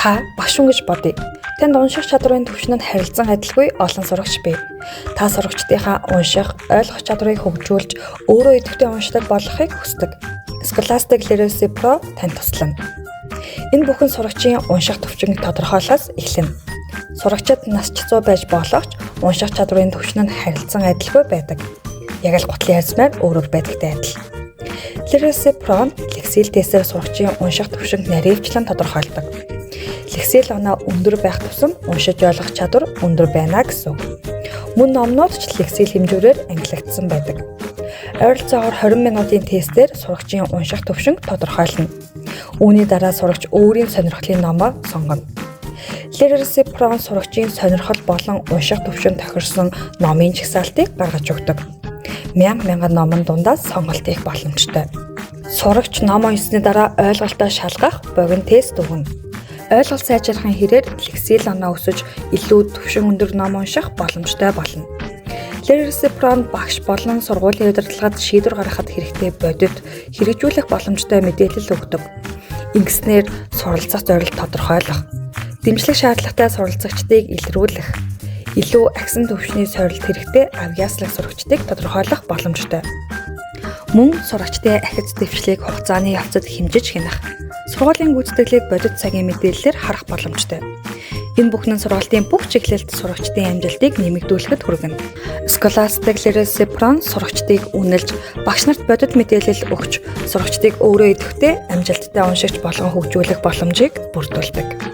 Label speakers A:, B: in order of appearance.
A: Та багш хүн гэж бодъё. Танд унших чадрын түвшинд харилцан адилгүй олон сурагч бий. Та сурагчдынхаа унших, ойлгох чадрыг хөгжүүлж, өөрөө идэвхтэй уншдаг болохыг хүсдэг. Scholastic Literacy Pro танд туслана. Энэ бүхэн сурагчийн унших төвчнийг тодорхойлохоос эхэлнэ. Сурагчид насчцуу байж болох ч унших чадрын түвшинд харилцан адилгүй байдаг. Яг л гутлын харьцмаар өөрөөр байдагтай адил. Literacy Pro лексил тестээр сурагчийн унших төвшинг наривчлан тодорхойлдог. Лексил оноо өндөр байх тусам уншиж ойлгох чадвар өндөр байна гэсэн үг. Мөн номнууд ч лексил хэмжүүрээр ангилагдсан байдаг. Ойролцоогоор 20 минутын тестээр сурагчийн унших төвшинг тодорхойлно. Үүний дараа сурагч өөрийн сонирхлын номоо сонгоно. Literacy Pro сурагчийн сонирхол болон унших төвшөнд тохирсон номын жагсаалтыг гаргаж өгдөг. Мянган номын дундаас сонголт хийх боломжтой. Сурагч ном уншсны дараа ойлголтоо шалгах богино тест өгнө. Ойлголт сайжруулахын хэрээр лексил оноо өсөж илүү түвшин өндөр ном унших боломжтой болно. Literacy Pro багш болон сургуулийн удирдлагад шийдвэр гаргахад хэрэгтэй бодит хэрэгжүүлэх боломжтой мэдээлэл өгдөг. Ингэснээр суралцах зорилт тодорхойлох, дэмжлэг шаардлагатай суралцагчдыг илрүүлэх, илүү агсан төвшний сорилт хэрэгтэй авьяаслаг сурагчдыг тодорхойлох боломжтой. Мөн сурагчдын ахиц дэвшлийг хугацааны явцад хэмжиж хянах, сургуулийн гүйцэтгэлийг бодит цагийн мэдээллээр харах боломжтой. Энэ бүхэн сургалтын бүх чиглэлд сурагчдын амжилтыг нэмэгдүүлэхэд хүргэнэ. Scholastic Literacy Pro сурагчдыг үнэлж, багш нарт бодит мэдээлэл өгч, сурагчдыг өөрөө идэвхтэй амжилттай уншигч болгон хөгжүүлэх боломжийг бүрдүүлдэг.